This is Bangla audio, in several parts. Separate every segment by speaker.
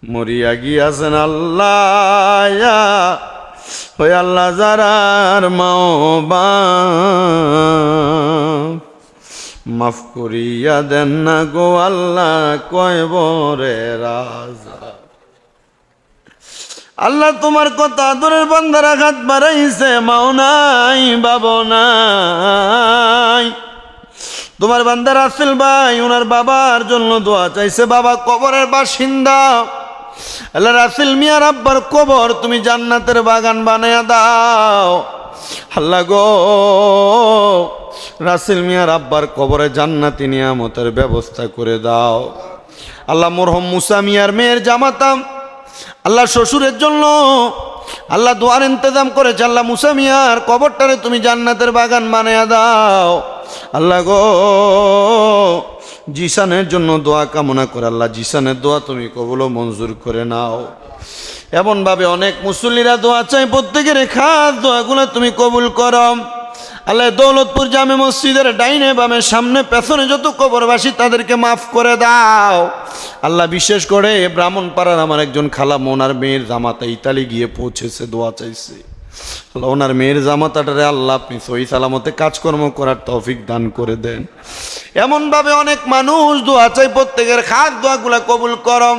Speaker 1: মরিয়া গিয়াছেন আল্লাহ, ওই আল্লাহ যারার মাও মাফ করিয়া দেন না গো আল্লাহ, কয় বরে রাজা। আল্লাহ তোমার কথা আদরের বান্দারা হাত বাড়াইছে, মাও নাই বাবা নাই। তোমার বান্দা রাসেল ভাই ওনার বাবার জন্য দোয়া চাইছে, বাবা কবরের বাসিন্দা। আল্লাহ রাসেল মিয়ার আব্বার কবর তুমি জান্নাতের বাগান বানায়া দাও আল্লাহ গো। রাসেল মিয়ার আব্বার কবরে জান্নাতি নিয়ামতের ব্যবস্থা করে দাও আল্লাহ। মরহম মুসা মিয়ার মেয়ের জামাতাম আল্লাহ শ্বশুরের জন্য আল্লাহ দোয়ার ইন্তজাম করেছে, আল্লাহ মুসা মিয়ার কবরটারে তুমি জান্নাতের বাগান বানায়া দাও আল্লাহ গো। জিসানের জন্য দোয়া কামনা করে আল্লাহ, জিসানের দোয়া তুমি কবুল ও মঞ্জুর করে নাও। এমনভাবে অনেক মুসল্লিরা দোয়া চাই, প্রত্যেকের খাস দোয়াগুলো তুমি কবুল করো আল্লাহ। দৌলতপুর জামে মসজিদের ডাইনে বামে সামনে পেছনে যত কবরবাসী তাদেরকে মাফ করে দাও আল্লাহ। বিশেষ করে ব্রাহ্মণপাড়ার আমার একজন খালা ওনার মেয়ের জামাতা ইতালি গিয়ে পৌঁছেছে, দোয়া চাইছে আল্লাহ। ওনার মেয়ের জামাতাটারে আল্লাহ আপনি সহি সালামতে কাজকর্ম করার তৌফিক দান করে দেন। এমনভাবে অনেক মানুষ দোয়া চাই, প্রত্যেকের খাস দোয়াগুলা কবুল করম।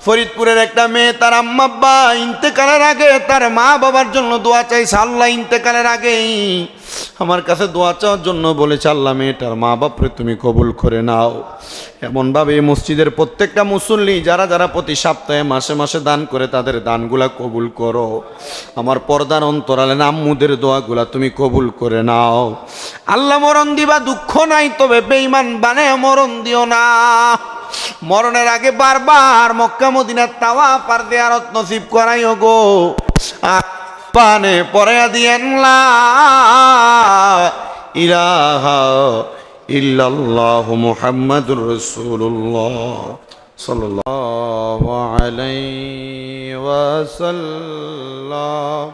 Speaker 1: ফরিদপুরের একটা মেয়ে তার আম্মা আব্বা ইন্তেকালের আগে তার মা বাবার জন্য দোয়া চাইছে আল্লাহ। ইন্তেকালের আগেই আমার কাছে দোয়া চাওয়ার জন্য বলেছে আল্লাহ, মেয়েটার মা বাপরে তুমি কবুল করে নাও। এমনভাবে এই মসজিদের প্রত্যেকটা মুসল্লি যারা যারা প্রতি সপ্তাহে মাসে মাসে দান করে তাদের দানগুলা কবুল করো। আমার পর্দার অন্তরালে আম্মুদের দোয়াগুলা তুমি কবুল করে নাও আল্লাহ। মরণ দিবা দুঃখ নাই, তবে বেঈমান বানায় মরণ দিও না। মরণের আগে বারবার মক্কা মদিনার তাওয়াফ আর জিয়ারত নসিব করাইও গো। পানে পড়াইয়া দিয়েন লা ইলাহা ইল্লাল্লাহু মুহাম্মাদুর রাসূলুল্লাহ সাল্লাল্লাহু আলাইহি ওয়াসাল্লাম।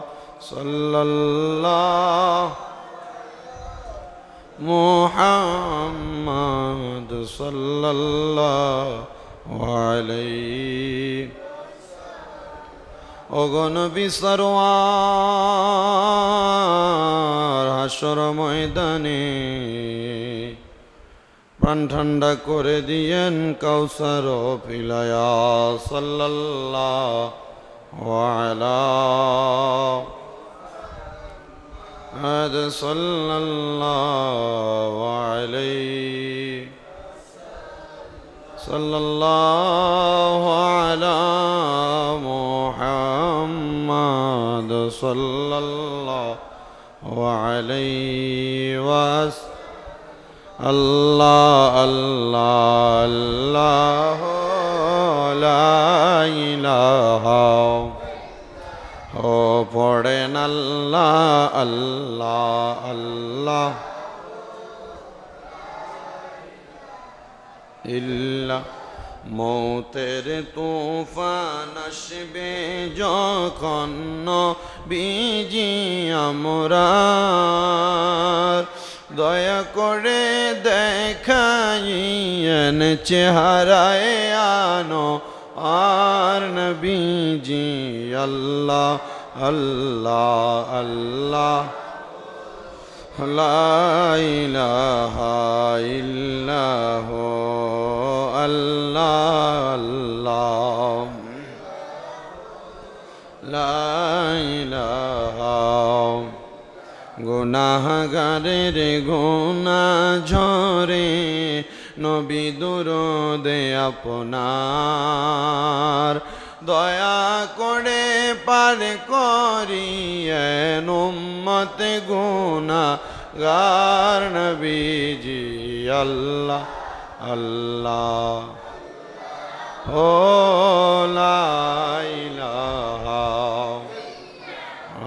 Speaker 1: সাল্লাল্লাহু মুহাম্মাদ সাল্লাল্লাহু আলাইহি অগণবী সরওয়ার হাসর ময়দানে প্রাণ ঠান্ডা করে দিয়েন কাউসার পিলায়া সাল্লাল্লাহু আলা মুহাম্মাদ সাল্লাল্লাহু আলাইহি সাল্লাল্লাহু আলা মুহাম্মাদ সাল্লাল্লাহু আলাইহি ওয়াস আল্লাহ আল্লাহ আল্লাহ লা ইলাহা ও পড়েন আল্লাহ আল্লাহ আল্লাহ ইল্লা। মৌতের তুফান আসবে যখন নবীজি আমরার, দয়া করে দেখাইয়েন চেহারায় আনো আর নবীজি আল্লাহ আল্লাহ আল্লাহ লা ইলাহা ইল্লাহু আল্লাহ আল্লাহ লা ইলাহা। গুনাহগারের গুনাহ ঝরে নবী দুরূদে আপনার, দয়া করে পার করিয়েন উম্মত গুনাহগার নবীজি আল্লাহ আল্লাহ ও লা ইলাহা।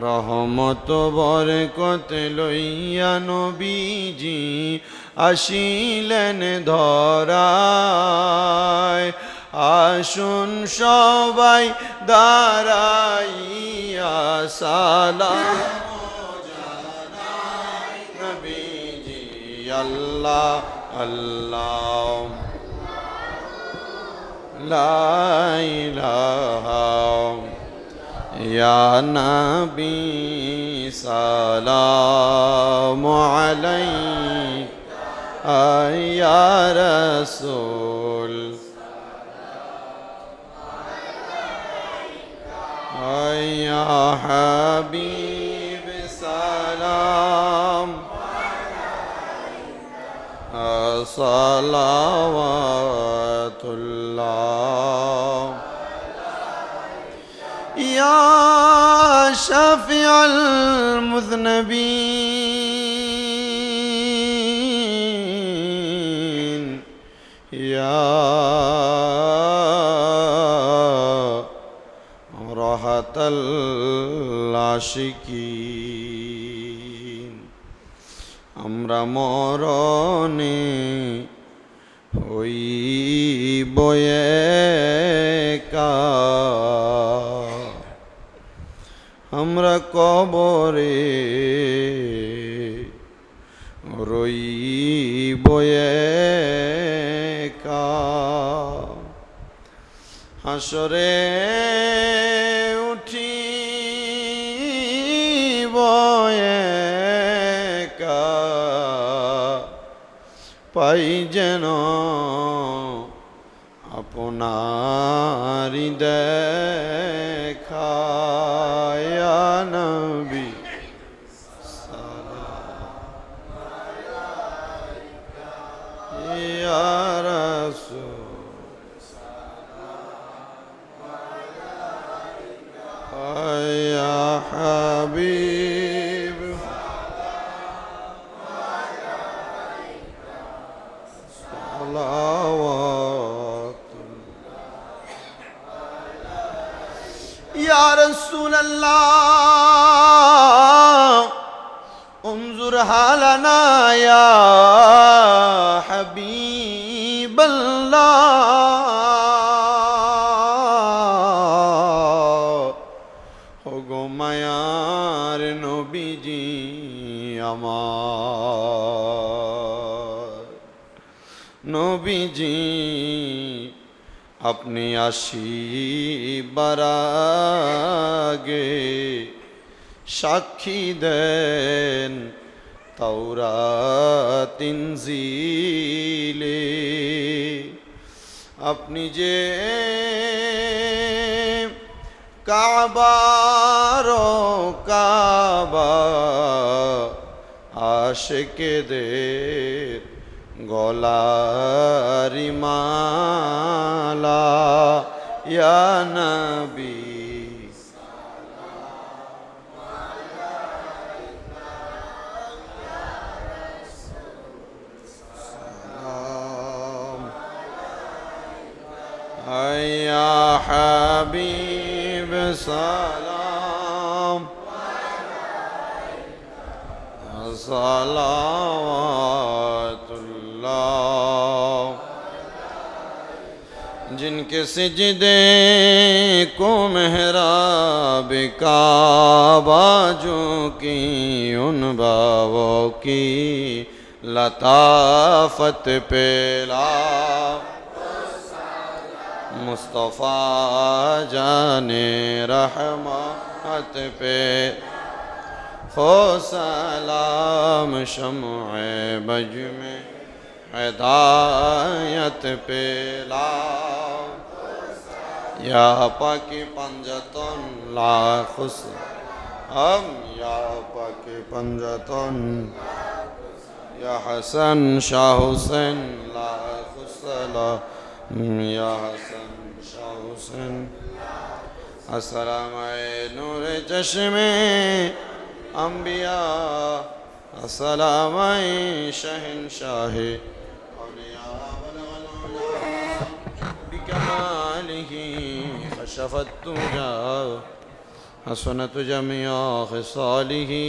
Speaker 1: রহমত বরকত লইয়া নবীজি আসিলেন ধরায়, আসুন সবাই দাঁড়াইয়া সালাম জানাই নবীজি আল্লাহ আল্লাহ লা ইলাহা ইয়া নবী সালামু আলাইকা ইয়া রাসূল ইয়া হাবিব সালাম সালাওয়াতুল্লাহ ইয়া শাফিআল মুযনিবিন ইয়া রাহাতাল আশিকিন আমরা মরণে হইব একা আমরা কবরে রইব একা হাসরে উঠিব একা পাই যেন আপনারি দেখা ইয়া নবী ইয়া রাসূল ইয়া হাবিব ইয়া রাসূলুল্লাহ انظر حالنا يا حبيب الله ওগো মায়ার নবীজি আমার নবীজি আপনি আসিবার আগে সাক্ষী দেন তাওরাত ইনজিলে আপনি যে কাবার কাবা আশিকদের গলারি মালা ইয়া নবী يا حبيب سلام صلوات الله जिनके सिजदे को मेहराब काबा जो की उन बावों की लताफत पेला मुस्तफ़ा जाने रहमत पे हो सलाम शम्अ बज में हिदायत पे लाओ या पाकी पंजतन लाखुस हम या पाकी पंजतन या हसन शाह हुसैन लाखुसला या हसन शाह हुसैन अस्सलाम नूर चश्मे अंबिया अस्सलाम शहंशाह औलिया बिकमालिही खशफत तुजा हसनत जमिया खिसालिही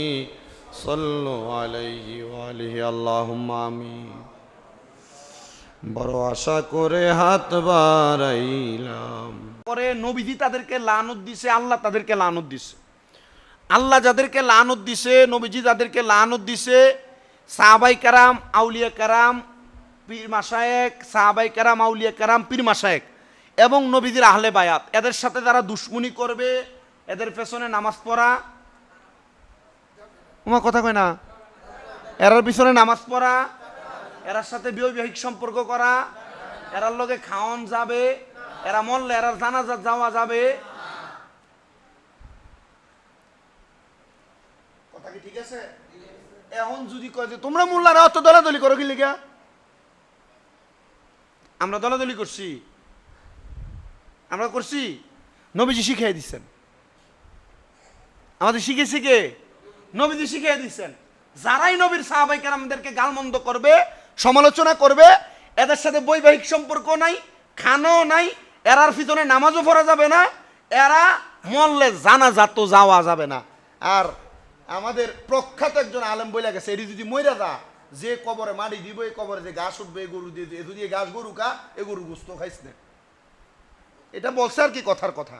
Speaker 1: सल्लु अलैहि वालिहि अल्लाहुम्मा आमीन বড় আশা করে হাত বাড়াইলাম পরে নবীজি তাদেরকে লানত দিছে আল্লাহ তাদেরকে লানত দিছে আল্লাহ যাদেরকে লানত দিছে নবীজি যাদেরকে লানত দিছে সাহাবাই কারাম আউলিয়া কারাম পীর মাশায়েখ সাহাবাই কারাম আউলিয়া কারাম পীর মাশায়েখ এবং নবীজির আহলে বায়াত, এদের সাথে যারা দুশ্মনী করবে, এদের পেছনে নামাজ পড়া, তোমার কথা কয় না, এরার পিছনে নামাজ পড়া, এরার সাথে বৈবাহিক সম্পর্ক করা, এরার লগে খাওয়ান যাবে, এরা মরলে এরার জানাজা যাওয়া যাবে। কথা কি ঠিক আছে? এখন যদি কয় যে তোমরা মোল্লারা অত দলাদলি করো কি লিগা? আমরা দলাদলি করছি? আমরা করছি? নবীজি শিখিয়ে দিচ্ছেন, আমাদের শিখেছি কে? নবীজি শিখিয়ে দিচ্ছেন। যারাই নবীর সাহাবাই কেরামদেরকে গালমন্দ করবে, সমালোচনা করবে, এদের সাথে বৈবাহিক সম্পর্ক নাই, খানো নাই, এরার পিছনে নামাজও পড়া যাবে না, এরা মরলে জানাজা তো যাওয়া যাবে না। আর আমাদের প্রখ্যাত একজন আলেম বইলা গেছে, এটি যদি মইরা যা, যে কবরে মাটি দিব, এই কবরে যে ঘাস উঠবে, গরু দিয়ে যদি ঘাস গরু কা, এ গরু গুস্ত খাইস না। এটা বলছে আর কি, কথার কথা।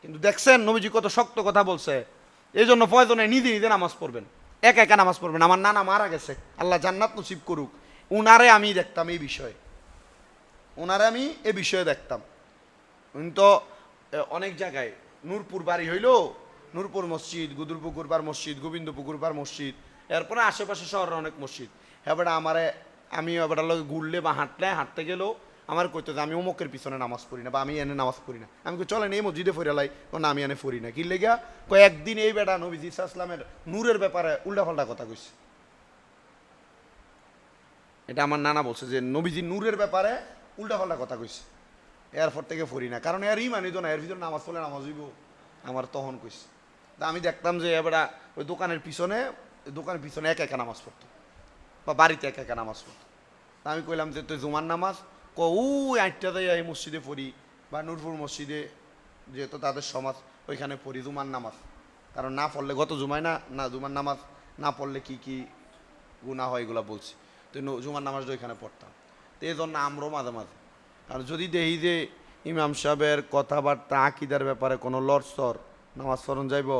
Speaker 1: কিন্তু দেখছেন নবীজি কত শক্ত কথা বলছে। এই জন্য প্রয়োজনে নিজে নিজে নামাজ পড়বেন, একা একা নামাজ পড়বেন। আমার নানা মারা গেছে, আল্লাহ জান্নাত নসিব করুক, উনারে আমি দেখতাম এই বিষয়ে, ওনারে আমি এ বিষয়ে দেখতাম। তো অনেক জায়গায় নূরপুর বাড়ি হইল, নূরপুর মসজিদ, গুদুরপুকুর পার মসজিদ, গোবিন্দপুকুর পার মসজিদ, এরপরে আশেপাশে শহরের অনেক মসজিদ। এবার আমারে, আমি এবার লগে ঘুরলে বা হাঁটতে গেলেও আমার কইতো যে আমি অমুকের পিছনে নামাজ পড়ি না, বা আমি এনে নামাজ পড়ি না। আমি চলেন এই মসজিদে ফরিয়ালাই, না আমি এনে পড়ি না। কি লেগা? কয়েকদিন এই বেটা নবীজি ইসলামের নূরের ব্যাপারে উল্টাপাল্টা কথা কইছে। এটা আমার নানা বলছে যে নবীজি নূরের ব্যাপারে উল্টাপাল্টা কথা কইছে, এরপর থেকে ফরি না। কারণ এর ইমানই তো না, এর ভিতরে নামাজ পড়লে নামাজ হইব, আমার তখন কইছে। তা আমি দেখতাম যে এবারে ওই দোকানের পিছনে একা একা নামাজ পড়তো, বা বাড়িতে একা একা নামাজ পড়তো। তা আমি কইলাম যে তুই জুমার নামাজ ওই 8টা দেয় এই মসজিদে পড়ি, বা নূরপুর মসজিদে যেহেতু তাদের সমাজ, ওইখানে পড়ি জুমার নামাজ। কারণ না পড়লে গত জুমায় না জুমার নামাজ না পড়লে কি কি গুনাহ হয় এগুলো বলছি। তো জুমার নামাজটা ওইখানে পড়তাম। তো এই জন্য আমরাও মাঝে মাঝে, আর যদি দেখি যে ইমাম সাহেবের কথাবার্তা আকিদার ব্যাপারে কোনো লড়সর, নামাজ পড়ন যাইব,